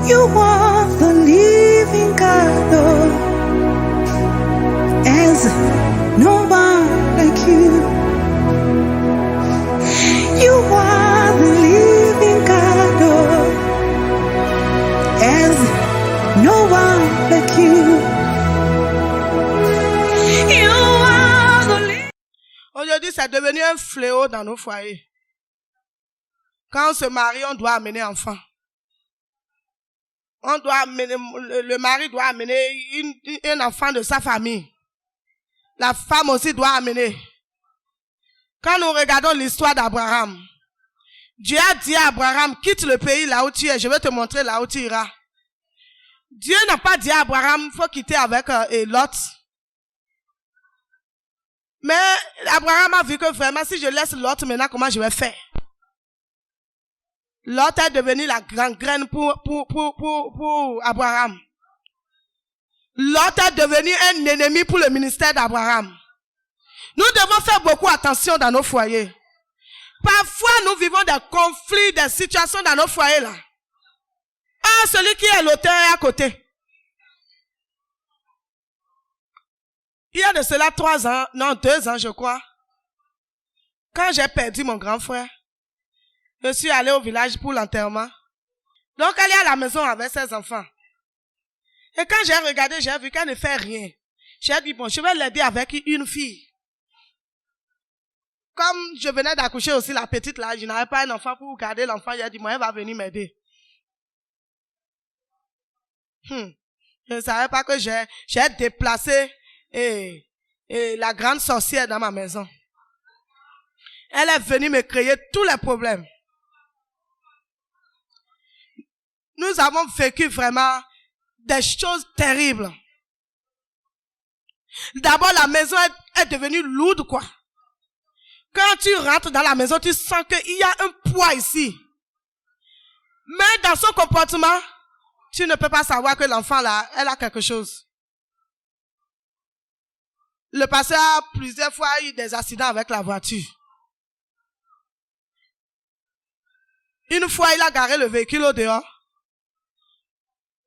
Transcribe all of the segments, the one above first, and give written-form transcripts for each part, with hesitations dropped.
You are the living God, oh, as no one like you. You are the living God, oh, as no one like you. You are the living. Aujourd'hui, c'est devenu un fléau dans nos foyers. Quand on se marie, on doit amener enfant. On doit amener, le mari doit amener un enfant de sa famille. La femme aussi doit amener. Quand nous regardons l'histoire d'Abraham, Dieu a dit à Abraham, quitte le pays là où tu es, je vais te montrer là où tu iras. Dieu n'a pas dit à Abraham, il faut quitter avec Lot. Mais Abraham a vu que vraiment, si je laisse Lot maintenant, comment je vais faire? Lot est devenu la grande graine pour Abraham. Lot est devenu un ennemi pour le ministère d'Abraham. Nous devons faire beaucoup attention dans nos foyers. Parfois, nous vivons des conflits, des situations dans nos foyers là. Ah, celui qui est l'auteur est à côté. Il y a de cela 2 ans, je crois. Quand j'ai perdu mon grand frère, je suis allé au village pour l'enterrement. Donc, elle est à la maison avec ses enfants. Et quand j'ai regardé, j'ai vu qu'elle ne fait rien. J'ai dit, bon, je vais l'aider avec une fille. Comme je venais d'accoucher aussi la petite là, je n'avais pas un enfant pour garder l'enfant. J'ai dit, moi, elle va venir m'aider. Je ne savais pas que j'ai déplacé la grande sorcière dans ma maison. Elle est venue me créer tous les problèmes. Nous avons vécu vraiment des choses terribles. D'abord, la maison est devenue lourde, quoi. Quand tu rentres dans la maison, tu sens qu'il y a un poids ici. Mais dans son comportement, tu ne peux pas savoir que l'enfant là, elle a quelque chose. Le pasteur a plusieurs fois eu des accidents avec la voiture. Une fois, il a garé le véhicule au dehors.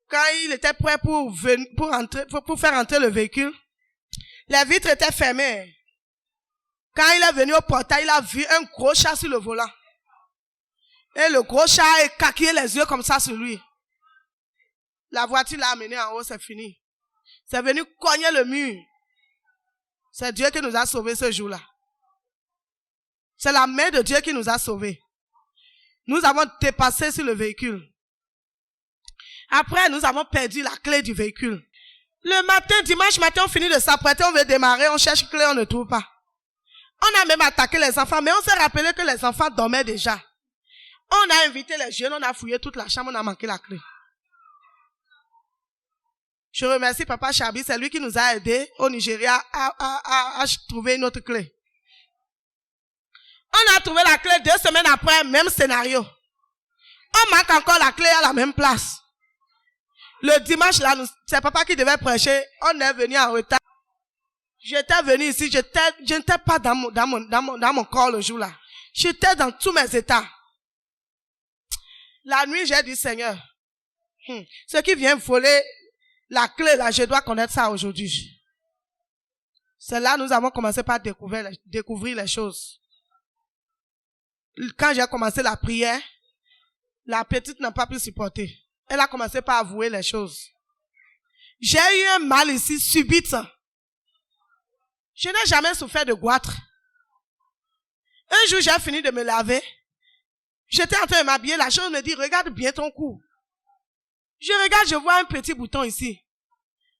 Quand il était prêt pour faire entrer le véhicule, les vitres étaient fermées. Quand il est venu au portail, il a vu un gros chat sur le volant. Et le gros chat a écarquillé les yeux comme ça sur lui. La voiture l'a amené en haut, c'est fini. C'est venu cogner le mur. C'est Dieu qui nous a sauvés ce jour-là. C'est la main de Dieu qui nous a sauvés. Nous avons dépassé sur le véhicule. Après, nous avons perdu la clé du véhicule. Le matin, dimanche matin, on finit de s'apprêter, on veut démarrer, on cherche clé, on ne trouve pas. On a même attaqué les enfants, mais on s'est rappelé que les enfants dormaient déjà. On a invité les jeunes, on a fouillé toute la chambre, on a manqué la clé. Je remercie Papa Chabi, c'est lui qui nous a aidés au Nigeria à trouver une autre clé. On a trouvé la clé 2 semaines après, même scénario. On manque encore la clé à la même place. Le dimanche, là, c'est papa qui devait prêcher. On est venu en retard. J'étais venu ici, je n'étais pas dans mon corps le jour-là. J'étais dans tous mes états. La nuit, j'ai dit, Seigneur, ceux qui viennent voler la clé, là, je dois connaître ça aujourd'hui. C'est là que nous avons commencé par découvrir les choses. Quand j'ai commencé la prière, la petite n'a pas pu supporter. Elle a commencé par avouer les choses. J'ai eu un mal ici, subite. Je n'ai jamais souffert de goitre. Un jour, j'ai fini de me laver. J'étais en train de m'habiller. La chose me dit, regarde bien ton cou. Je regarde, je vois un petit bouton ici.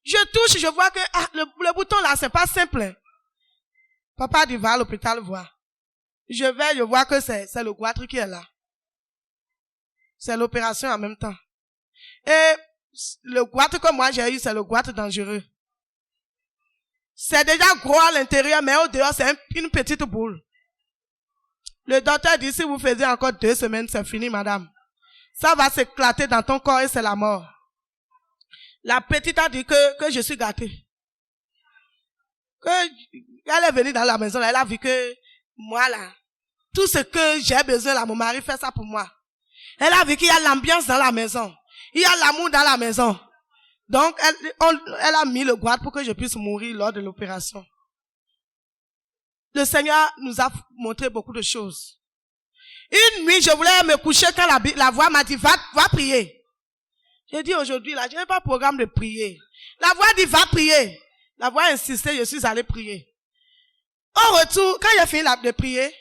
Je touche, je vois que le bouton là, c'est pas simple. Papa dit, va à l'hôpital voir. Je vois que c'est le goitre qui est là. C'est l'opération en même temps. Et le goitre que moi j'ai eu, c'est le goitre dangereux. C'est déjà gros à l'intérieur, mais au dehors, c'est une petite boule. Le docteur dit, si vous faisiez encore 2 semaines, c'est fini, madame. Ça va s'éclater dans ton corps et c'est la mort. La petite a dit que je suis gâtée. Elle est venue dans la maison, elle a vu que moi là, tout ce que j'ai besoin là, mon mari fait ça pour moi. Elle a vu qu'il y a l'ambiance dans la maison. Il y a l'amour dans la maison. Donc, elle a mis le grade pour que je puisse mourir lors de l'opération. Le Seigneur nous a montré beaucoup de choses. Une nuit, je voulais me coucher quand la voix m'a dit, va prier. J'ai dit aujourd'hui, là, je n'ai pas programme de prier. La voix dit, va prier. La voix a insisté, je suis allé prier. Au retour, quand j'ai fini de prier,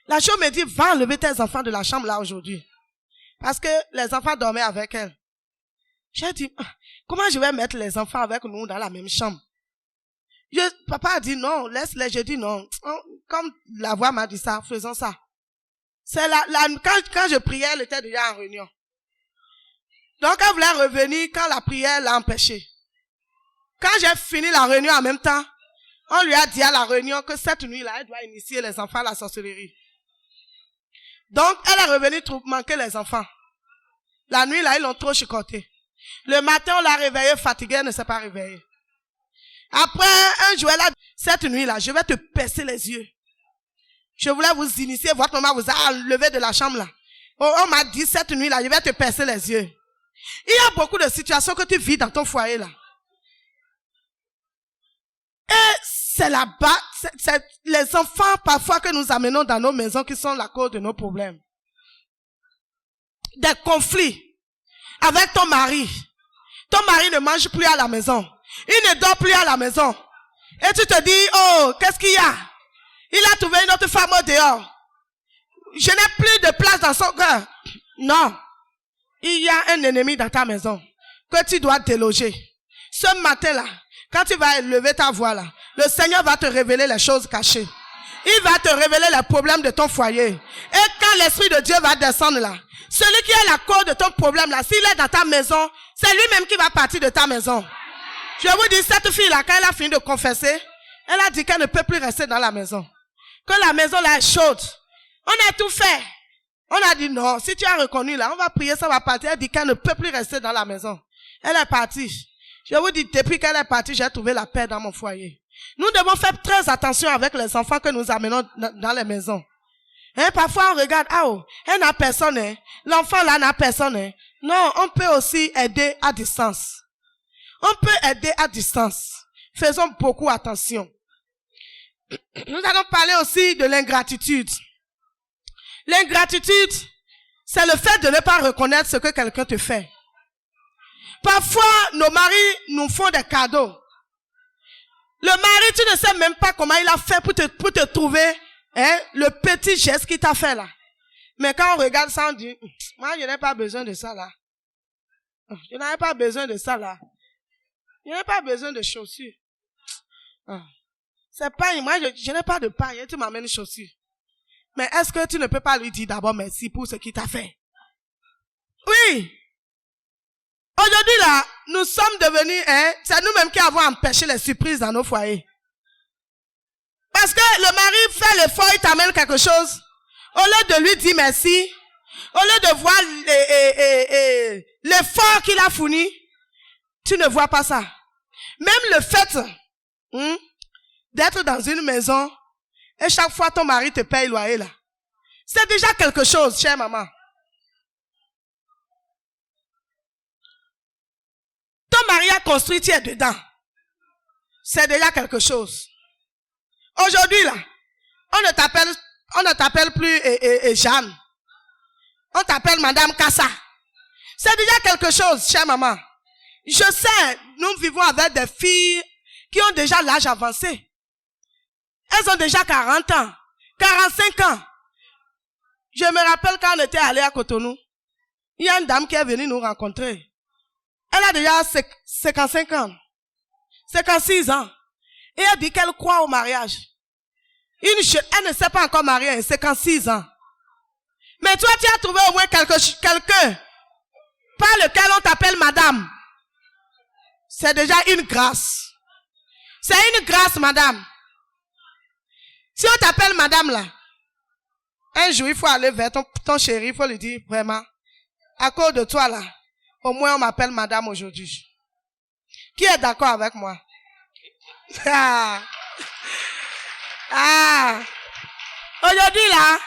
la chose me dit, va enlever tes enfants de la chambre là aujourd'hui. Parce que les enfants dormaient avec elle. J'ai dit, comment je vais mettre les enfants avec nous dans la même chambre? Papa a dit non, laisse-les. J'ai dit non. Comme la voix m'a dit ça, faisons ça. C'est quand je priais, elle était déjà en réunion. Donc elle voulait revenir quand la prière l'a empêchée. Quand j'ai fini la réunion en même temps, on lui a dit à la réunion que cette nuit-là, elle doit initier les enfants à la sorcellerie. Donc elle est revenue manquer les enfants. La nuit là, ils l'ont trop chicoté. Le matin, on l'a réveillée fatiguée, elle ne s'est pas réveillée. Après, un jour, elle a dit, cette nuit-là, je vais te percer les yeux. Je voulais vous initier, votre maman vous a enlevé de la chambre là. On m'a dit, cette nuit-là, je vais te percer les yeux. Il y a beaucoup de situations que tu vis dans ton foyer là. Et c'est là-bas, c'est les enfants parfois que nous amenons dans nos maisons qui sont la cause de nos problèmes. Des conflits avec ton mari. Ton mari ne mange plus à la maison. Il ne dort plus à la maison. Et tu te dis, oh, qu'est-ce qu'il y a? Il a trouvé une autre femme au dehors. Je n'ai plus de place dans son cœur. Non. Il y a un ennemi dans ta maison que tu dois déloger. Ce matin-là, quand tu vas élever ta voix là, le Seigneur va te révéler les choses cachées. Il va te révéler les problèmes de ton foyer. Et quand l'Esprit de Dieu va descendre là, celui qui est la cause de ton problème là, s'il est dans ta maison, c'est lui-même qui va partir de ta maison. Je vous dis, cette fille-là, quand elle a fini de confesser, elle a dit qu'elle ne peut plus rester dans la maison. Que la maison là est chaude. On a tout fait. On a dit non, si tu as reconnu là, on va prier, ça va partir. Elle dit qu'elle ne peut plus rester dans la maison. Elle est partie. Je vous dis, depuis qu'elle est partie, j'ai trouvé la paix dans mon foyer. Nous devons faire très attention avec les enfants que nous amenons dans les maisons. Hein, parfois on regarde, ah oh, elle n'a personne, hein. L'enfant là n'a personne. Hein. Non, on peut aussi aider à distance. On peut aider à distance. Faisons beaucoup attention. Nous allons parler aussi de l'ingratitude. L'ingratitude, c'est le fait de ne pas reconnaître ce que quelqu'un te fait. Parfois, nos maris nous font des cadeaux. Le mari, tu ne sais même pas comment il a fait pour te trouver hein, le petit geste qu'il t'a fait là. Mais quand on regarde ça, on dit, moi je n'ai pas besoin de ça là. Je n'avais pas besoin de ça là. Je n'ai pas besoin de chaussures. C'est pas, moi je n'ai pas de paille, tu m'amènes chaussures. Mais est-ce que tu ne peux pas lui dire d'abord merci pour ce qu'il t'a fait? Oui. Aujourd'hui là, nous sommes devenus, hein, c'est nous-mêmes qui avons empêché les surprises dans nos foyers. Parce que le mari fait l'effort, il t'amène quelque chose. Au lieu de lui dire merci, au lieu de voir l'effort qu'il a fourni, tu ne vois pas ça. Même le fait d'être dans une maison et chaque fois ton mari te paye loyer là, c'est déjà quelque chose, chère maman. Ton mari a construit, tu es dedans. C'est déjà quelque chose. Aujourd'hui là, on ne t'appelle plus Jeanne. On t'appelle Madame Kassa. C'est déjà quelque chose, chère maman. Je sais, nous vivons avec des filles qui ont déjà l'âge avancé. Elles ont déjà 40 ans, 45 ans. Je me rappelle quand on était allé à Cotonou, il y a une dame qui est venue nous rencontrer. Elle a déjà 55 ans, 56 ans. Et elle dit qu'elle croit au mariage. Elle ne s'est pas encore mariée, 56 ans. Mais toi, tu as trouvé au moins quelqu'un par lequel on t'appelle madame. C'est déjà une grâce. C'est une grâce, madame. Si on t'appelle madame là, un jour il faut aller vers ton chéri, il faut lui dire vraiment, à cause de toi là, au moins on m'appelle madame aujourd'hui. Qui est d'accord avec moi? Aujourd'hui là,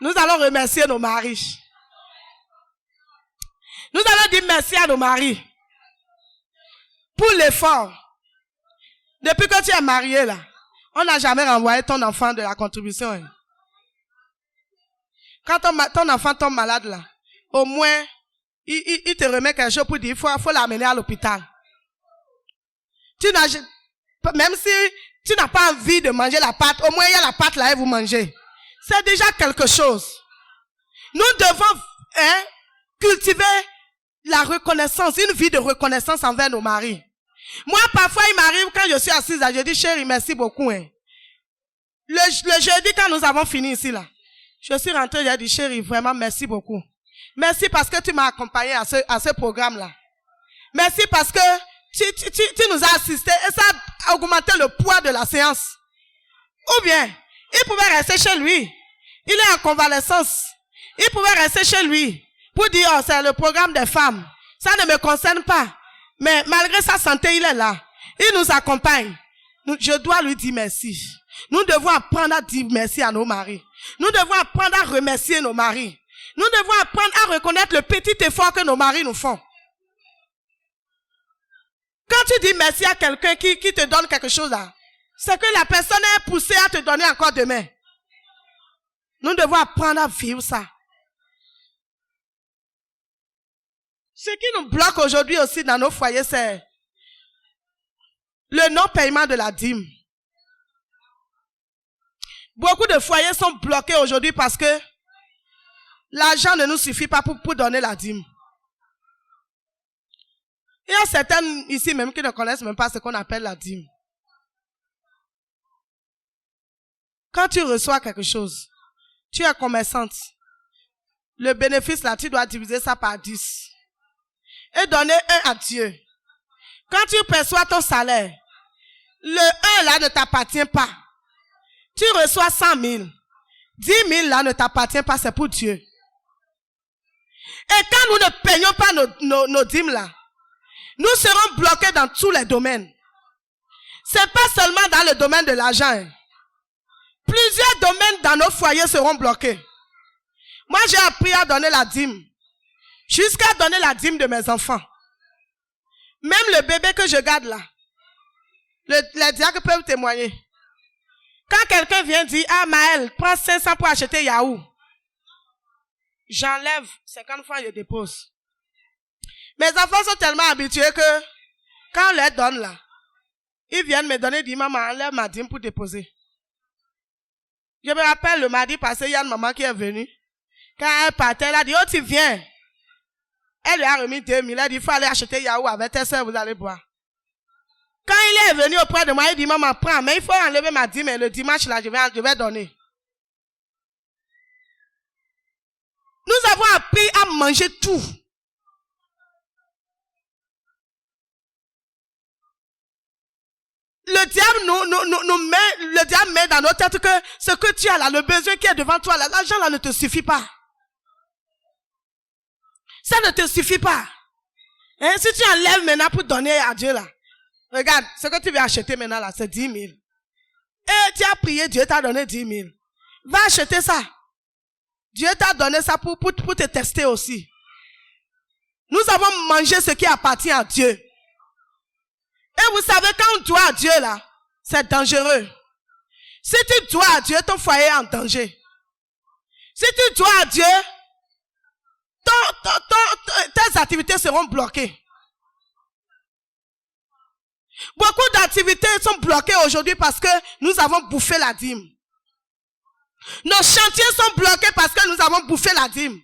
nous allons remercier nos maris. Nous allons dire merci à nos maris pour l'effort. Depuis que tu es marié là, on n'a jamais renvoyé ton enfant de la contribution. Hein. Quand ton enfant tombe malade là, au moins, il te remet quelque chose pour dire, il faut l'amener à l'hôpital. Même si tu n'as pas envie de manger la pâte, au moins il y a la pâte là et vous mangez. C'est déjà quelque chose. Nous devons cultiver la reconnaissance, une vie de reconnaissance envers nos maris. Moi, parfois, il m'arrive quand je suis assise là, je dis, chérie, merci beaucoup. Hein. Le jeudi, quand nous avons fini ici là, je suis rentrée, j'ai dit, chérie, vraiment, merci beaucoup. Merci parce que tu m'as accompagné à ce programme-là. Merci parce que tu nous as assistés et ça a augmenté le poids de la séance. Ou bien, il pouvait rester chez lui. Il est en convalescence. Il pouvait rester chez lui pour dire, oh, c'est le programme des femmes. Ça ne me concerne pas. Mais malgré sa santé, il est là. Il nous accompagne. Je dois lui dire merci. Nous devons apprendre à dire merci à nos maris. Nous devons apprendre à remercier nos maris. Nous devons apprendre à reconnaître le petit effort que nos maris nous font. Quand tu dis merci à quelqu'un qui te donne quelque chose là, c'est que la personne est poussée à te donner encore demain. Nous devons apprendre à vivre ça. Ce qui nous bloque aujourd'hui aussi dans nos foyers, c'est le non-paiement de la dîme. Beaucoup de foyers sont bloqués aujourd'hui parce que l'argent ne nous suffit pas pour donner la dîme. Il y a certaines ici même qui ne connaissent même pas ce qu'on appelle la dîme. Quand tu reçois quelque chose, tu es commerçante. Le bénéfice là, tu dois diviser ça par 10. Et donner 1 à Dieu. Quand tu perçois ton salaire, le 1 là ne t'appartient pas. Tu reçois 100 000. 10 000 là ne t'appartient pas, c'est pour Dieu. Et quand nous ne payons pas nos dîmes là, nous serons bloqués dans tous les domaines. C'est pas seulement dans le domaine de l'argent. Plusieurs domaines dans nos foyers seront bloqués. Moi, j'ai appris à donner la dîme. Jusqu'à donner la dîme de mes enfants. Même le bébé que je garde là. Les diacres peuvent témoigner. Quand quelqu'un vient dire, ah Maël, prends 500 pour acheter Yahoo. J'enlève 50 francs et je dépose. Mes enfants sont tellement habitués que quand on leur donne là, ils viennent me donner, disent maman, enlève ma dîme pour déposer. Je me rappelle le mardi passé, il y a une maman qui est venue. Quand elle partait, elle a dit, oh tu viens. Elle lui a remis 2 000. Elle a dit, il faut aller acheter Yahoo avec tes soeurs, vous allez boire. Quand il est venu auprès de moi, il dit, maman, prends, mais il faut enlever ma dîme et le dimanche là, je vais donner. Nous avons appris à manger tout. Le diable met dans nos têtes que ce que tu as là, le besoin qui est devant toi là, l'argent là ne te suffit pas. Ça ne te suffit pas. Hein? Si tu enlèves maintenant pour donner à Dieu là, regarde, ce que tu veux acheter maintenant là, c'est 10 000. Et tu as prié, Dieu t'a donné 10 000. Va acheter ça. Dieu t'a donné ça pour te tester aussi. Nous avons mangé ce qui appartient à Dieu. Et vous savez, quand on doit à Dieu là, c'est dangereux. Si tu dois à Dieu, ton foyer est en danger. Si tu dois à Dieu, tes activités seront bloquées. Beaucoup d'activités sont bloquées aujourd'hui parce que nous avons bouffé la dîme. Nos chantiers sont bloqués parce que nous avons bouffé la dîme.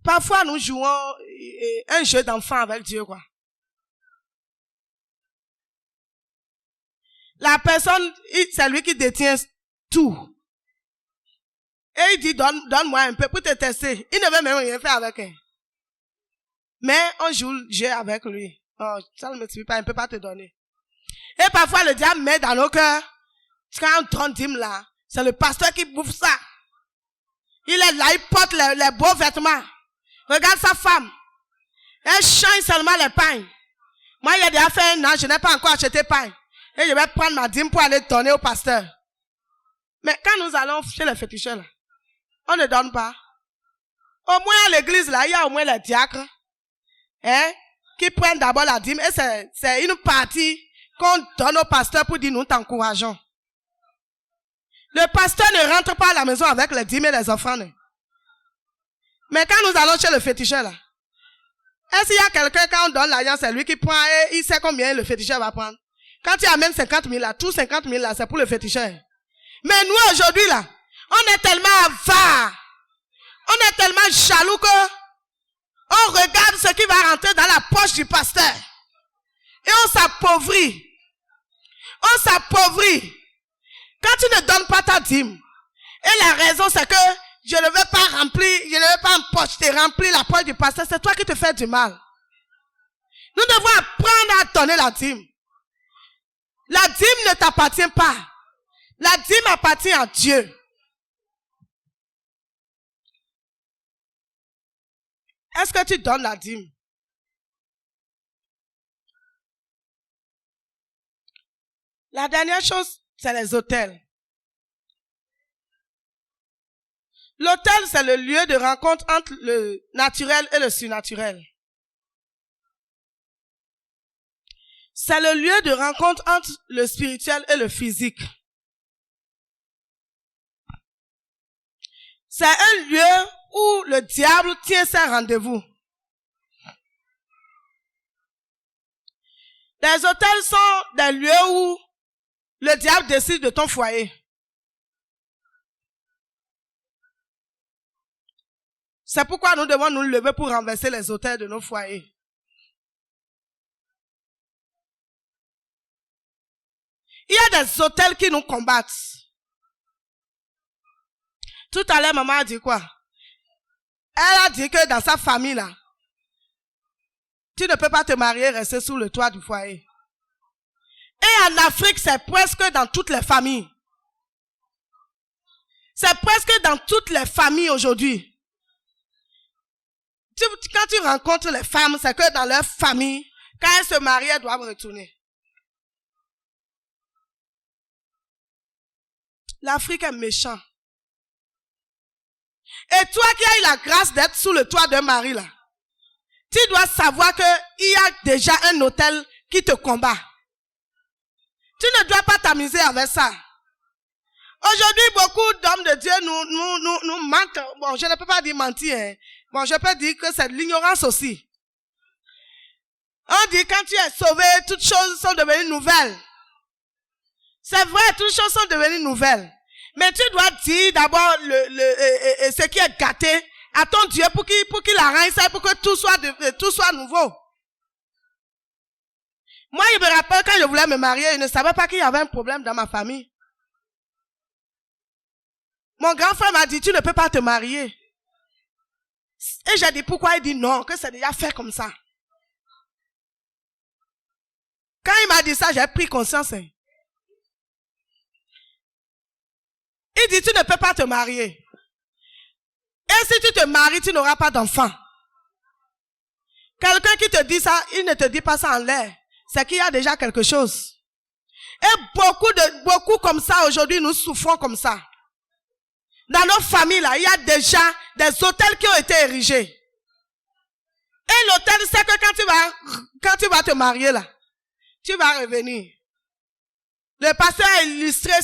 Parfois, nous jouons un jeu d'enfant avec Dieu, quoi. La personne, c'est lui qui détient tout. Et il dit, donne-moi un peu pour te tester. Il ne veut même rien faire avec elle. Mais on joue le jeu avec lui. Oh, ça ne me suffit pas, il ne peut pas te donner. Et parfois, le diable met dans nos cœurs, quand on donne dîme là, c'est le pasteur qui bouffe ça. Il est là, il porte les beaux vêtements. Regarde sa femme. Elle change seulement les pains. Moi, il y a déjà fait 1 an, je n'ai pas encore acheté pain. Et je vais prendre ma dîme pour aller donner au pasteur. Mais quand nous allons chez les féticheurs, là, on ne donne pas. Au moins à l'église, là, il y a au moins les diacres, hein, qui prennent d'abord la dîme. Et c'est une partie qu'on donne au pasteur pour dire nous t'encourageons. Le pasteur ne rentre pas à la maison avec les dîmes et les offrandes. Mais quand nous allons chez le féticheur, là, est-ce qu'il y a quelqu'un, quand on donne l'argent, c'est lui qui prend et il sait combien le féticheur va prendre? Quand il amène 50 000 là, tous 50 000 là, c'est pour le féticheur. Mais nous, aujourd'hui, là, on est tellement avares, on est tellement jaloux que on regarde ce qui va rentrer dans la poche du pasteur. Et on s'appauvrit. On s'appauvrit. Quand tu ne donnes pas ta dîme, et la raison c'est que je ne veux pas remplir, je ne veux pas empocher, remplir la poche du pasteur, c'est toi qui te fais du mal. Nous devons apprendre à donner la dîme. La dîme ne t'appartient pas. La dîme appartient à Dieu. Est-ce que tu donnes la dîme? La dernière chose, c'est les autels. L'autel, c'est le lieu de rencontre entre le naturel et le surnaturel. C'est le lieu de rencontre entre le spirituel et le physique. C'est un lieu où le diable tient ses rendez-vous. Les autels sont des lieux où le diable décide de ton foyer. C'est pourquoi nous devons nous lever pour renverser les autels de nos foyers. Il y a des autels qui nous combattent. Tout à l'heure, maman a dit quoi? Elle a dit que dans sa famille, là, tu ne peux pas te marier et rester sous le toit du foyer. Et en Afrique, c'est presque dans toutes les familles. C'est presque dans toutes les familles aujourd'hui. Quand tu rencontres les femmes, c'est que dans leur famille, quand elles se marient, elles doivent retourner. L'Afrique est méchante. Et toi qui as eu la grâce d'être sous le toit d'un mari là, tu dois savoir qu'il y a déjà un autel qui te combat. Tu ne dois pas t'amuser avec ça. Aujourd'hui, beaucoup d'hommes de Dieu nous mentent. Bon, je ne peux pas dire mentir. Hein. Bon, je peux dire que c'est de l'ignorance aussi. On dit quand tu es sauvé, toutes choses sont devenues nouvelles. C'est vrai, toutes choses sont devenues nouvelles. Mais tu dois dire d'abord ce qui est gâté à ton Dieu pour qu'il arrange ça, pour que tout soit nouveau. Moi, je me rappelle quand je voulais me marier, je ne savais pas qu'il y avait un problème dans ma famille. Mon grand frère m'a dit, tu ne peux pas te marier. Et j'ai dit, pourquoi? Il dit non, que c'est déjà fait comme ça. Quand il m'a dit ça, j'ai pris conscience. Hein. Il dit, tu ne peux pas te marier. Et si tu te maries, tu n'auras pas d'enfant. Quelqu'un qui te dit ça, il ne te dit pas ça en l'air. C'est qu'il y a déjà quelque chose. Et beaucoup comme ça, aujourd'hui, nous souffrons comme ça. Dans nos familles, là, il y a déjà des hôtels qui ont été érigés. Et l'hôtel, c'est que quand tu vas te marier, là, tu vas revenir. Le pasteur a illustré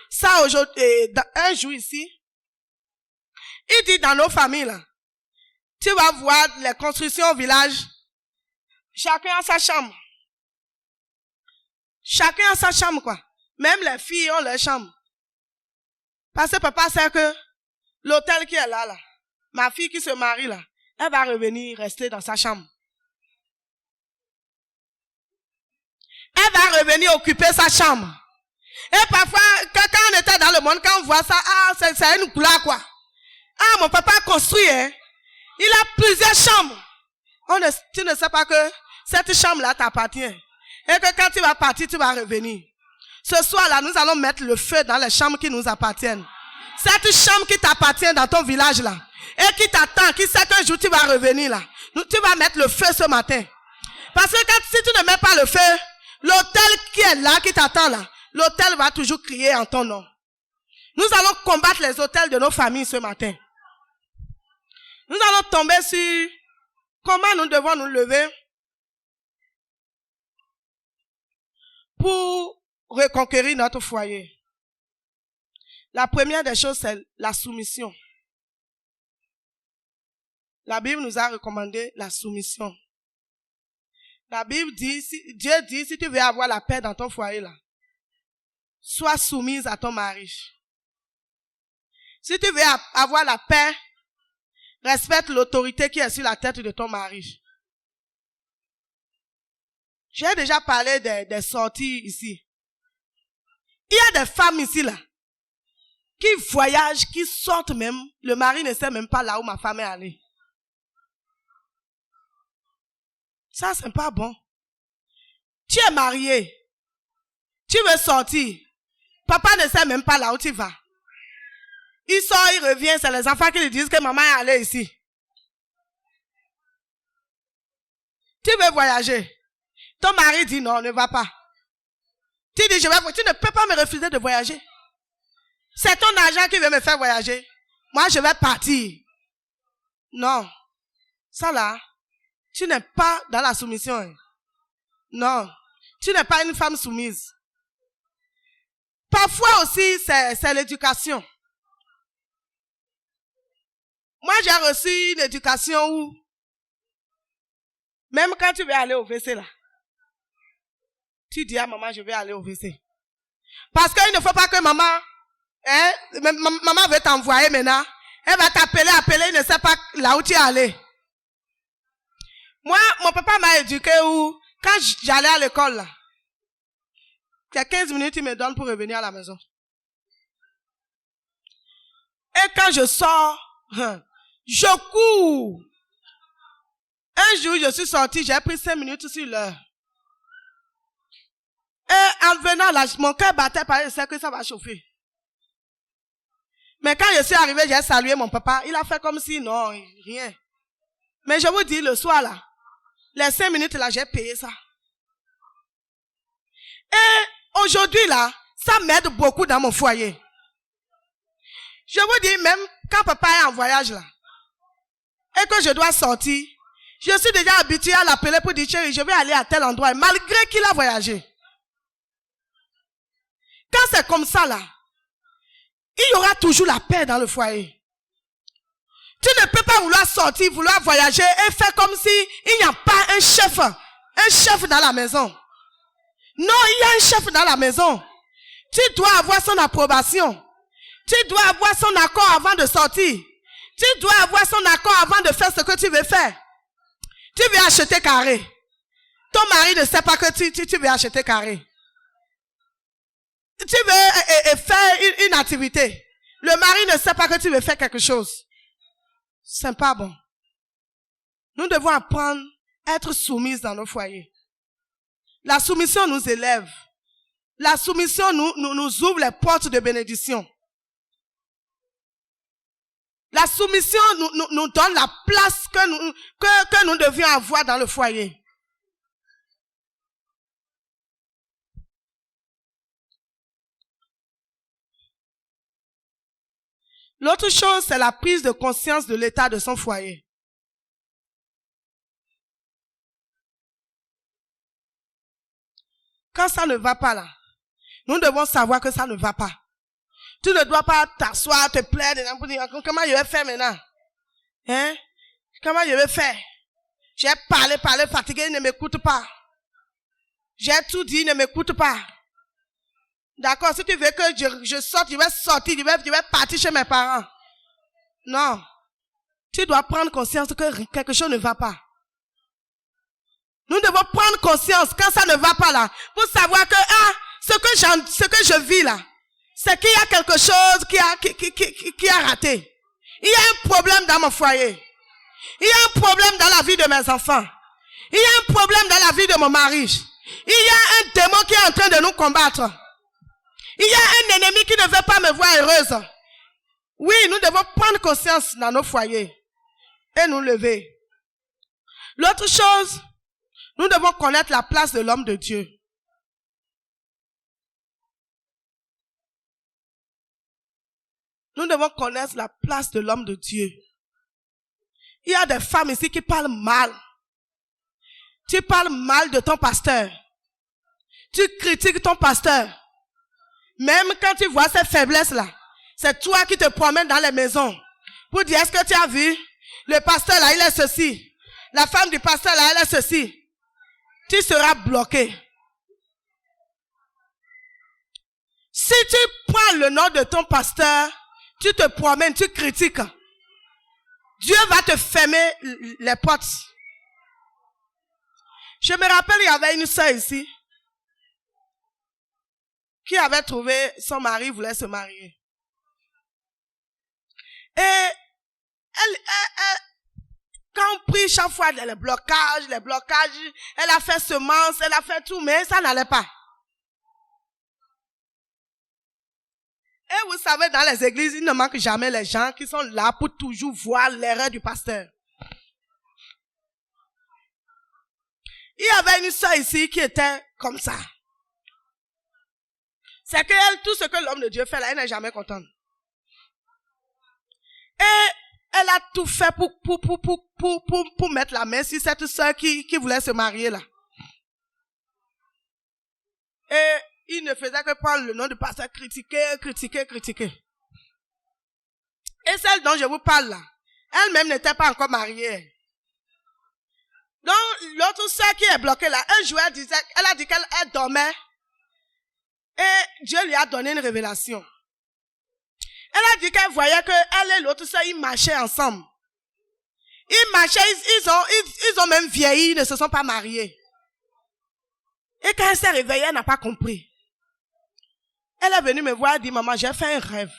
ça aujourd'hui, un jour ici. Il dit dans nos familles, là, tu vas voir les constructions au village. Chacun a sa chambre. Chacun a sa chambre, quoi. Même les filles ont leur chambre. Parce que papa sait que l'hôtel qui est là, ma fille qui se marie là, elle va revenir rester dans sa chambre. Elle va revenir occuper sa chambre. Et parfois, quand on était dans le monde, quand on voit ça, c'est une couleur quoi. Mon papa a construit, hein. Il a plusieurs chambres. Tu ne sais pas que cette chambre-là t'appartient. Et que quand tu vas partir, tu vas revenir. Ce soir-là, nous allons mettre le feu dans les chambres qui nous appartiennent. Cette chambre qui t'appartient dans ton village là, et qui t'attend, qui sait qu'un jour tu vas revenir là, tu vas mettre le feu ce matin. Parce que si tu ne mets pas le feu, l'hôtel qui est là, qui t'attend là, l'autel va toujours crier en ton nom. Nous allons combattre les autels de nos familles ce matin. Nous allons tomber sur comment nous devons nous lever pour reconquérir notre foyer. La première des choses, c'est la soumission. La Bible nous a recommandé la soumission. La Bible dit, Dieu dit, si tu veux avoir la paix dans ton foyer là, sois soumise à ton mari. Si tu veux avoir la paix, respecte l'autorité qui est sur la tête de ton mari. J'ai déjà parlé des sorties ici. Il y a des femmes ici là, qui voyagent, qui sortent même, le mari ne sait même pas là où ma femme est allée. Ça, c'est pas bon. Tu es marié. Tu veux sortir. Papa ne sait même pas là où tu vas. Il sort, il revient, c'est les enfants qui lui disent que maman est allée ici. Tu veux voyager. Ton mari dit non, ne va pas. Tu dis, tu ne peux pas me refuser de voyager. C'est ton argent qui veut me faire voyager. Moi, je vais partir. Non. Ça là, tu n'es pas dans la soumission. Non. Tu n'es pas une femme soumise. Parfois aussi, c'est l'éducation. Moi, j'ai reçu une éducation où, même quand tu veux aller au WC là, tu dis à maman, je vais aller au WC. Parce qu'il ne faut pas que maman, maman veut t'envoyer maintenant. Elle va t'appeler, il ne sait pas là où tu es allé. Moi, mon papa m'a éduqué où, quand j'allais à l'école là, il y a 15 minutes, il me donne pour revenir à la maison. Et quand je sors, je cours. Un jour, je suis sorti, j'ai pris 5 minutes sur l'heure. Et en venant là, mon cœur battait parce que je sais que ça va chauffer. Mais quand je suis arrivé, j'ai salué mon papa. Il a fait comme si non, rien. Mais je vous dis, le soir là, les 5 minutes là, j'ai payé ça. Et aujourd'hui là, ça m'aide beaucoup dans mon foyer. Je vous dis, même quand papa est en voyage là, et que je dois sortir, je suis déjà habitué à l'appeler pour dire, chérie, je vais aller à tel endroit, malgré qu'il a voyagé. Quand c'est comme ça là, il y aura toujours la paix dans le foyer. Tu ne peux pas vouloir sortir, vouloir voyager et faire comme si il n'y a pas un chef dans la maison. Non, il y a un chef dans la maison. Tu dois avoir son approbation. Tu dois avoir son accord avant de sortir. Tu dois avoir son accord avant de faire ce que tu veux faire. Tu veux acheter carré. Ton mari ne sait pas que tu veux acheter carré. Tu veux faire une activité. Le mari ne sait pas que tu veux faire quelque chose. C'est pas bon. Nous devons apprendre à être soumises dans nos foyers. La soumission nous élève. La soumission nous ouvre les portes de bénédiction. La soumission nous donne la place que nous devions avoir dans le foyer. L'autre chose, c'est la prise de conscience de l'état de son foyer. Quand ça ne va pas là, nous devons savoir que ça ne va pas. Tu ne dois pas t'asseoir, te plaindre, pour dire, comment je vais faire maintenant? Hein? Comment je vais faire? J'ai parlé, fatigué, il ne m'écoute pas. J'ai tout dit, il ne m'écoute pas. D'accord, si tu veux que je sorte, je vais sortir, je vais partir chez mes parents. Non. Tu dois prendre conscience que quelque chose ne va pas. Nous devons prendre conscience quand ça ne va pas là, pour savoir que, ce que je vis là, c'est qu'il y a quelque chose qui a raté. Il y a un problème dans mon foyer. Il y a un problème dans la vie de mes enfants. Il y a un problème dans la vie de mon mari. Il y a un démon qui est en train de nous combattre. Il y a un ennemi qui ne veut pas me voir heureuse. Oui, nous devons prendre conscience dans nos foyers et nous lever. L'autre chose, nous devons connaître la place de l'homme de Dieu. Nous devons connaître la place de l'homme de Dieu. Il y a des femmes ici qui parlent mal. Tu parles mal de ton pasteur. Tu critiques ton pasteur. Même quand tu vois ces faiblesses-là, c'est toi qui te promènes dans les maisons pour dire, est-ce que tu as vu? Le pasteur là, il est ceci. La femme du pasteur là, elle est ceci. Tu seras bloqué. Si tu prends le nom de ton pasteur, tu te promènes, tu critiques, Dieu va te fermer les portes. Je me rappelle, il y avait une sœur ici qui avait trouvé son mari voulait se marier. Et quand on prie chaque fois les blocages, elle a fait semence, elle a fait tout, mais ça n'allait pas. Et vous savez, dans les églises, il ne manque jamais les gens qui sont là pour toujours voir l'erreur du pasteur. Il y avait une sœur ici qui était comme ça. C'est qu'elle, tout ce que l'homme de Dieu fait là, elle n'est jamais contente. Et elle a tout fait pour mettre la main sur cette sœur qui voulait se marier là. Et il ne faisait que prendre le nom du pasteur, critiquer. Et celle dont je vous parle là, elle-même n'était pas encore mariée. Donc, l'autre sœur qui est bloquée là, un jour elle a dit qu'elle dormait. Et Dieu lui a donné une révélation. Elle a dit qu'elle voyait que elle et l'autre sœur, ils marchaient ensemble. Ils marchaient, ils ont même vieilli, ils ne se sont pas mariés. Et quand elle s'est réveillée, elle n'a pas compris. Elle est venue me voir et dit, maman, j'ai fait un rêve.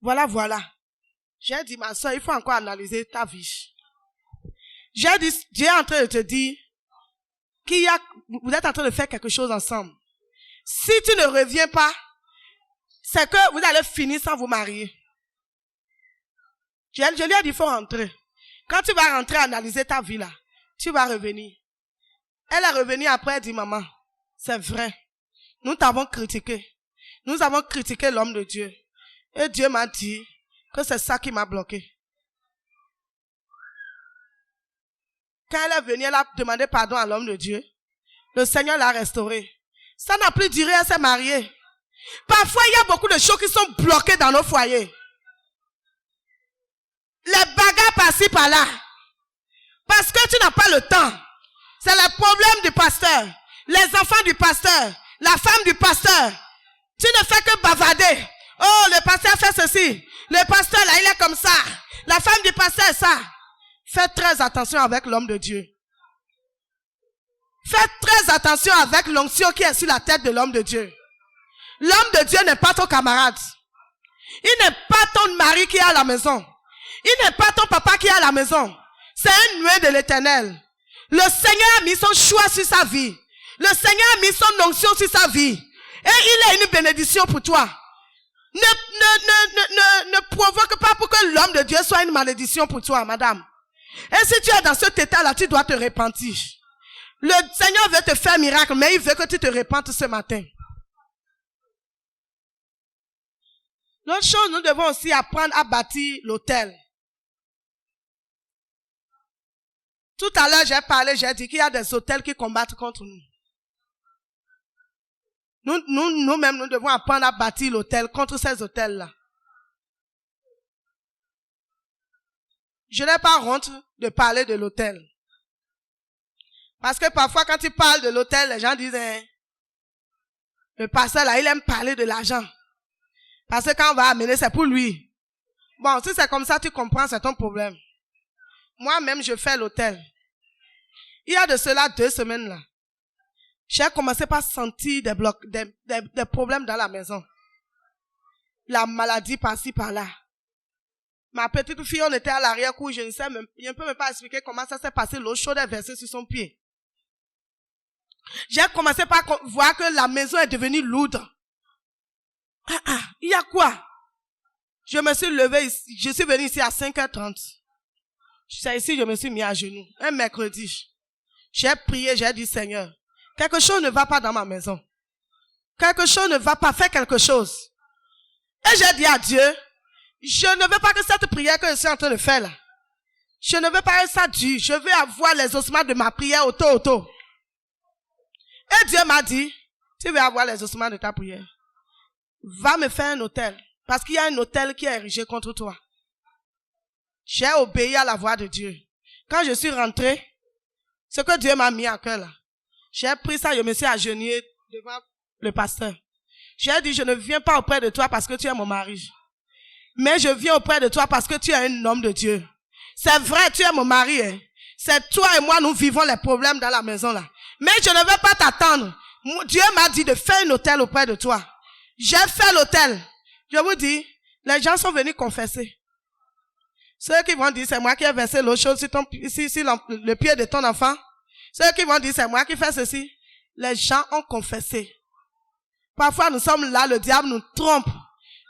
Voilà. J'ai dit, ma soeur, il faut encore analyser ta vie. J'ai dit, Dieu est en train de te dire vous êtes en train de faire quelque chose ensemble. Si tu ne reviens pas, c'est que vous allez finir sans vous marier. Je lui ai dit, il faut rentrer. Quand tu vas rentrer, analyser ta vie là, tu vas revenir. Elle est revenue après, elle dit, maman, c'est vrai. Nous t'avons critiqué. Nous avons critiqué l'homme de Dieu. Et Dieu m'a dit que c'est ça qui m'a bloqué. Quand elle est venue, elle a demandé pardon à l'homme de Dieu. Le Seigneur l'a restaurée. Ça n'a plus duré, elle s'est mariée. Parfois, il y a beaucoup de choses qui sont bloquées dans nos foyers. Les bagarres par-ci, par-là. Parce que tu n'as pas le temps. C'est le problème du pasteur. Les enfants du pasteur. La femme du pasteur. Tu ne fais que bavarder. Oh, le pasteur fait ceci. Le pasteur là, il est comme ça. La femme du pasteur est ça. Faites très attention avec l'homme de Dieu. Faites très attention avec l'onction qui est sur la tête de l'homme de Dieu. L'homme de Dieu n'est pas ton camarade. Il n'est pas ton mari qui est à la maison. Il n'est pas ton papa qui est à la maison. C'est un nuée de l'Éternel. Le Seigneur a mis son choix sur sa vie. Le Seigneur a mis son onction sur sa vie. Et il est une bénédiction pour toi. Ne provoque pas pour que l'homme de Dieu soit une malédiction pour toi, madame. Et si tu es dans cet état-là, tu dois te repentir. Le Seigneur veut te faire miracle, mais il veut que tu te repentes ce matin. L'autre chose, nous devons aussi apprendre à bâtir l'autel. Tout à l'heure, j'ai dit qu'il y a des autels qui combattent contre nous. Nous-mêmes, nous devons apprendre à bâtir l'autel contre ces autels-là. Je n'ai pas honte de parler de l'autel. Parce que parfois, quand tu parles de l'autel, les gens disent, le pasteur là, il aime parler de l'argent. Parce que quand on va amener, c'est pour lui. Bon, si c'est comme ça, tu comprends, c'est ton problème. Moi-même, je fais l'autel. Il y a de cela 2 semaines là. J'ai commencé par sentir des problèmes dans la maison. La maladie par-ci, par-là. Ma petite fille, on était à l'arrière-cour, je ne peux même pas expliquer comment ça s'est passé. L'eau chaude est versée sur son pied. J'ai commencé par voir que la maison est devenue lourde. Il y a quoi? Je me suis levée, je suis venue ici à 5h30. C'est ici je me suis mis à genoux. Un mercredi. J'ai prié, j'ai dit, Seigneur, quelque chose ne va pas dans ma maison. Quelque chose ne va pas, fais quelque chose. Et j'ai dit à Dieu, je ne veux pas que cette prière que je suis en train de faire là, je ne veux pas que ça dure. Je veux avoir les ossements de ma prière auto. Et Dieu m'a dit, tu veux avoir les ossements de ta prière. Va me faire un autel. Parce qu'il y a un autel qui est érigé contre toi. J'ai obéi à la voix de Dieu. Quand je suis rentré, ce que Dieu m'a mis à cœur là, j'ai pris ça, je me suis agenouillé devant le pasteur. J'ai dit, je ne viens pas auprès de toi parce que tu es mon mari. Mais je viens auprès de toi parce que tu es un homme de Dieu. C'est vrai, tu es mon mari. Hein. C'est toi et moi, nous vivons les problèmes dans la maison là. Mais je ne veux pas t'attendre. Dieu m'a dit de faire un autel auprès de toi. J'ai fait l'autel. Je vous dis, les gens sont venus confesser. Ceux qui vont dire, c'est moi qui ai versé l'eau chaude sur le pied de ton enfant. Ceux qui vont dire, c'est moi qui fais ceci. Les gens ont confessé. Parfois, nous sommes là, le diable nous trompe.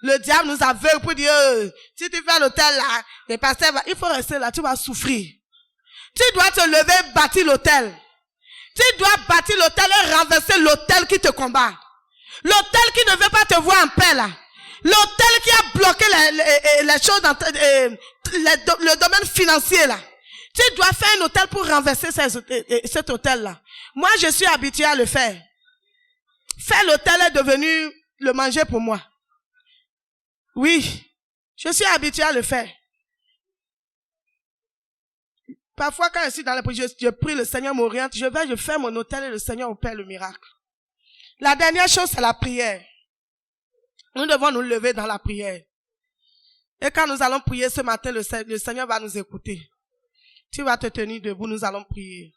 Le diable nous aveugle pour dire, si tu fais l'autel là, les pasteurs, il faut rester là, tu vas souffrir. Tu dois te lever, bâtir l'autel. Tu dois bâtir l'autel et renverser l'autel qui te combat. L'autel qui ne veut pas te voir en paix là. L'autel qui a bloqué les choses dans le domaine financier là. Tu dois faire un autel pour renverser cet autel là. Moi, je suis habitué à le faire. Faire l'autel est devenu le manger pour moi. Oui, je suis habitué à le faire. Parfois, quand je suis dans la prière, je prie, le Seigneur m'oriente, je fais mon autel et le Seigneur opère le miracle. La dernière chose, c'est la prière. Nous devons nous lever dans la prière. Et quand nous allons prier ce matin, le Seigneur va nous écouter. Tu vas te tenir debout, nous allons prier.